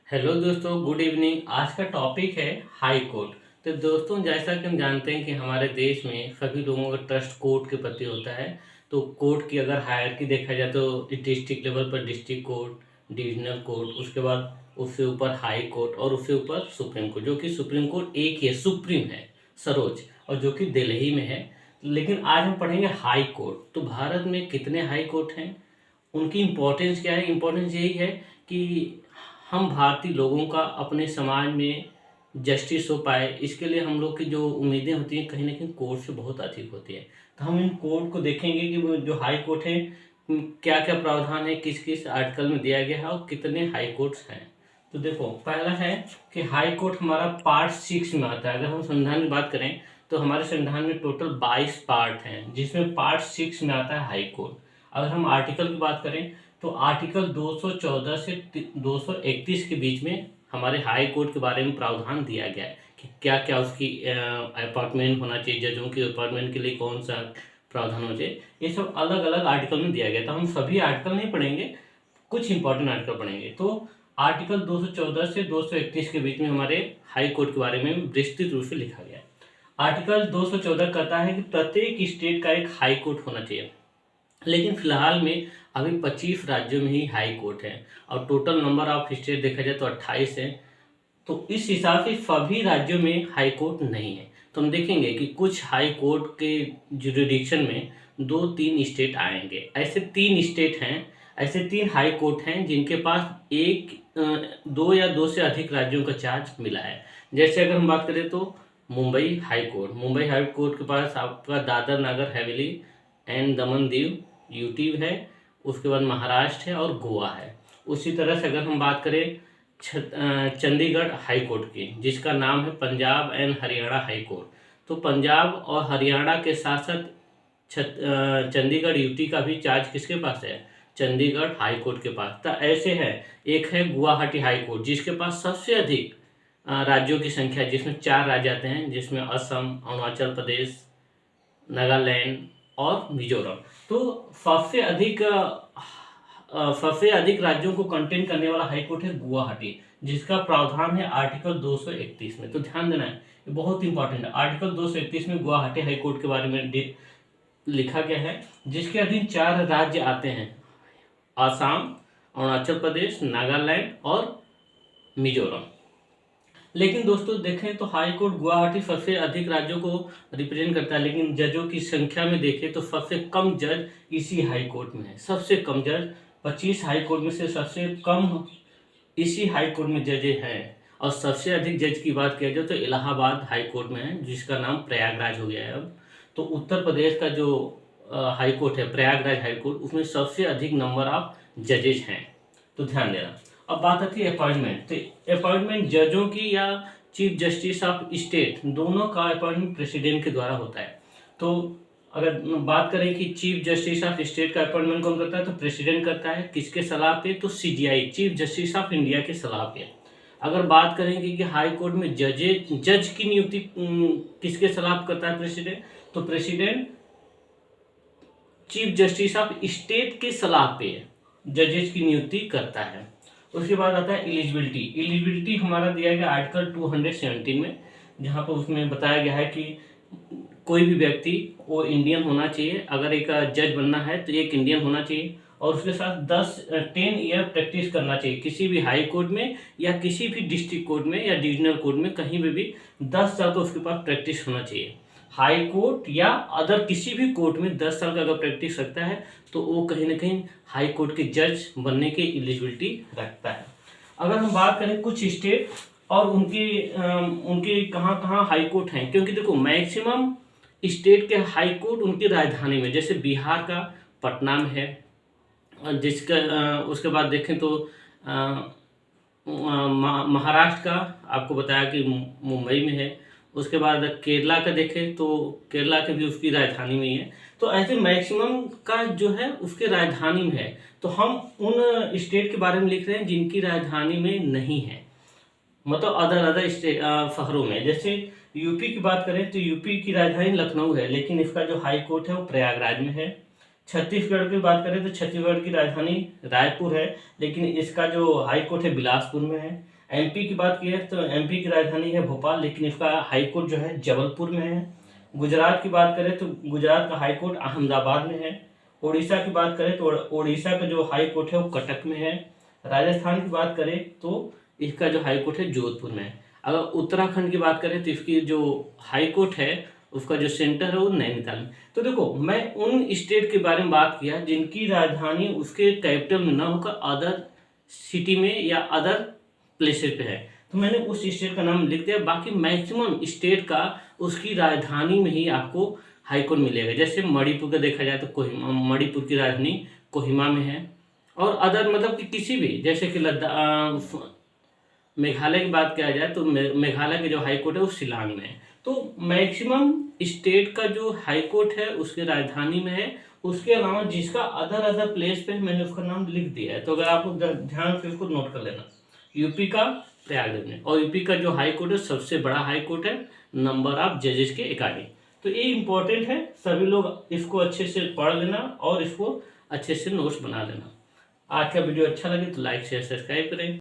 Hello दोस्तों, good evening. आज का टॉपिक है हाई कोर्ट। तो दोस्तों, जैसा कि हम जानते हैं कि हमारे देश में सभी लोगों का ट्रस्ट कोर्ट के प्रति होता है। तो कोर्ट की अगर हायरार्की देखा जाए तो डिस्ट्रिक्ट लेवल पर डिस्ट्रिक्ट कोर्ट, डिविजनल कोर्ट, उसके बाद उससे ऊपर हाई कोर्ट और उससे ऊपर सुप्रीम कोर्ट। जो कि सुप्रीम कोर्ट एक ही है, सुप्रीम है, सरोज, और जो कि दिल्ली में है। लेकिन आज हम पढ़ेंगे हाई कोर्ट। तो भारत में कितने हाई कोर्ट हैं, उनकी इम्पोर्टेंस क्या है। इम्पोर्टेंस यही है कि हम भारतीय लोगों का अपने समाज में जस्टिस हो पाए। इसके लिए हम लोग की जो उम्मीदें होती हैं कहीं ना कहीं कोर्ट से बहुत अधिक होती है। तो हम इन कोर्ट को देखेंगे कि वो जो हाई कोर्ट है, क्या क्या प्रावधान है, किस किस आर्टिकल में दिया गया है और कितने हाई कोर्ट्स हैं। तो देखो, पहला है कि हाई कोर्ट हमारा पार्ट 6 में आता है। अगर हम संविधान की बात करें तो हमारे संविधान में टोटल 22 पार्ट हैं, जिसमें पार्ट 6 में आता है हाई कोर्ट। अगर हम आर्टिकल की बात करें तो आर्टिकल 214 से 231 के बीच में हमारे हाई कोर्ट के बारे में प्रावधान दिया गया है कि क्या क्या उसकी अपार्टमेंट होना चाहिए, जजों की अपार्टमेंट के लिए कौन सा प्रावधान होना चाहिए। ये सब अलग अलग आर्टिकल में दिया गया। तो हम सभी आर्टिकल नहीं पढ़ेंगे, कुछ इंपॉर्टेंट आर्टिकल पढ़ेंगे। तो आर्टिकल 214 से 231 के बीच में हमारे हाई कोर्ट के बारे में विस्तृत रूप से लिखा गया है। आर्टिकल 214 कहता है कि प्रत्येक स्टेट का एक हाई कोर्ट होना चाहिए। लेकिन फिलहाल में अभी 25 राज्यों में ही हाई कोर्ट है और टोटल नंबर ऑफ स्टेट देखा जाए तो 28 है। तो इस हिसाब से सभी राज्यों में हाई कोर्ट नहीं है। तो हम देखेंगे कि कुछ हाई कोर्ट के जुरिडिक्शन में 2-3 स्टेट आएंगे। ऐसे 3 स्टेट हैं, ऐसे 3 हाई कोर्ट हैं जिनके पास दो या दो से अधिक राज्यों का चार्ज मिला है। जैसे अगर हम बात करें तो मुंबई हाई कोर्ट के पास आपका दादर नगर हवेली एंड दमन दीव यूटी है। उसके बाद महाराष्ट्र है और गोवा है। उसी तरह से अगर हम बात करें चंडीगढ़ हाई कोर्ट की, जिसका नाम है Punjab and Haryana high court. तो पंजाब और हरियाणा के साथ साथ चंडीगढ़ यूटी का भी चार्ज किसके पास है? चंडीगढ़ हाई कोर्ट के पास। तो ऐसे है, एक है गुवाहाटी हाई कोर्ट जिसके पास सबसे अधिक राज्यों की संख्या है, जिसमें 4 राज्य आते हैं, जिसमें असम, अरुणाचल प्रदेश, नागालैंड और मिजोरम। तो सबसे अधिक राज्यों को कंटेन करने वाला हाई कोर्ट है गुवाहाटी, जिसका प्रावधान है आर्टिकल 231 में। तो ध्यान देना है, ये बहुत इंपॉर्टेंट है। आर्टिकल 231 में गुवाहाटी हाई कोर्ट के बारे में लिखा गया है, जिसके अधीन 4 राज्य आते हैं, आसाम, अरुणाचल प्रदेश, नागालैंड और मिजोरम। लेकिन दोस्तों देखें तो हाई कोर्ट गुवाहाटी सबसे अधिक राज्यों को रिप्रेजेंट करता है, लेकिन जजों की संख्या में देखें तो सबसे कम जज इसी हाई कोर्ट में है। सबसे कम जज 25 हाई कोर्ट में से सबसे कम इसी हाई कोर्ट में जजें हैं। और सबसे अधिक जज की बात किया जाए तो इलाहाबाद हाई कोर्ट में है, जिसका नाम प्रयागराज हो गया है अब। तो उत्तर प्रदेश का जो हाई कोर्ट है प्रयागराज हाई कोर्ट, उसमें सबसे अधिक नंबर ऑफ जजेज हैं। तो ध्यान देना। अब बात आती है अपॉइंटमेंट। तो अपॉइंटमेंट जजों की या चीफ जस्टिस ऑफ स्टेट, दोनों का अपॉइंटमेंट प्रेसिडेंट के द्वारा होता है। तो अगर बात करें कि चीफ जस्टिस ऑफ स्टेट का अपॉइंटमेंट कौन करता है, तो प्रेसिडेंट करता है। किसके सलाह पे? तो CGI, chief justice of India के सलाह पे। अगर बात करेंगे कि हाई कोर्ट में जज की नियुक्ति किसके सलाह पे करता है? प्रेसिडेंट। तो president chief justice of state के सलाह पे जजेस की नियुक्ति करता है। उसके बाद आता है एलिजिबिलिटी। एलिजिबिलिटी हमारा दिया गया आर्टिकल 217 में, जहाँ पर उसमें बताया गया है कि कोई भी व्यक्ति वो इंडियन होना चाहिए। अगर एक जज बनना है तो एक इंडियन होना चाहिए और उसके साथ 10 ईयर प्रैक्टिस करना चाहिए किसी भी हाई कोर्ट में या किसी भी डिस्ट्रिक्ट कोर्ट में या डिविजनल कोर्ट में, कहीं भी 10 साल का उसके पास प्रैक्टिस होना चाहिए। हाई कोर्ट या अदर किसी भी कोर्ट में 10 साल का अगर प्रैक्टिस रखता है तो वो कहीं ना कहीं हाई कोर्ट के जज बनने की एलिजिबिलिटी रखता है। अगर हम बात करें कुछ स्टेट और उनके कहाँ कहाँ हाई कोर्ट हैं, क्योंकि देखो मैक्सिमम स्टेट के हाई कोर्ट उनकी राजधानी में, जैसे बिहार का पटना में है, उसके बाद देखें तो महाराष्ट्र का आपको बताया कि मुंबई में है। उसके बाद केरला का देखें तो केरला के भी उसकी राजधानी में ही है। तो ऐसे मैक्सिमम का जो है उसके राजधानी में है। तो हम उन स्टेट के बारे में लिख रहे हैं जिनकी राजधानी में नहीं है, मतलब अदर स्टेट शहरों में। जैसे यूपी की बात करें तो यूपी की राजधानी लखनऊ है, लेकिन इसका जो हाई कोर्ट है वो प्रयागराज में है। छत्तीसगढ़ की बात करें तो छत्तीसगढ़ की राजधानी रायपुर है, लेकिन इसका जो हाई कोर्ट है बिलासपुर में है। एमपी की बात की है तो एमपी की राजधानी है भोपाल, लेकिन इसका हाई कोर्ट जो है जबलपुर में है। गुजरात की बात करें तो गुजरात का हाई कोर्ट अहमदाबाद में है। उड़ीसा की बात करें तो उड़ीसा का जो हाई कोर्ट है वो कटक में है। राजस्थान की बात करें तो इसका जो हाई कोर्ट है जोधपुर में है। अगर उत्तराखंड की बात करें तो इसकी जो हाई कोर्ट है उसका जो सेंटर है वो नैनीताल में। तो देखो, मैं उन स्टेट के बारे में बात किया जिनकी राजधानी उसके कैपिटल में ना होकर अदर सिटी में या अदर प्लेसेस पे है, तो मैंने उस स्टेट का नाम लिख दिया। बाकी मैक्सिमम स्टेट का उसकी राजधानी में ही आपको हाई कोर्ट मिलेगा। जैसे मणिपुर का देखा जाए तो कोहिमा, मणिपुर की राजधानी कोहिमा में है। और अदर मतलब कि किसी भी, जैसे कि लद्दाख, मेघालय की बात किया जाए तो मेघालय के जो हाई कोर्ट है वो शिलांग में है। तो मैक्सिमम स्टेट का जो हाई कोर्ट है उसके राजधानी में है। उसके अलावा जिसका अदर अदर प्लेस पे मैंने उसका नाम लिख दिया है, तो अगर आप लोग ध्यान से उसको नोट कर लेना। यूपी का प्रयागराज में, और यूपी का जो हाई कोर्ट है सबसे बड़ा हाई कोर्ट है नंबर ऑफ जजेस के अकॉर्डिंग। तो ये इंपॉर्टेंट है, सभी लोग इसको अच्छे से पढ़ लेना और इसको अच्छे से नोट्स बना लेना। आज का वीडियो अच्छा लगे तो लाइक शेयर सब्सक्राइब करें।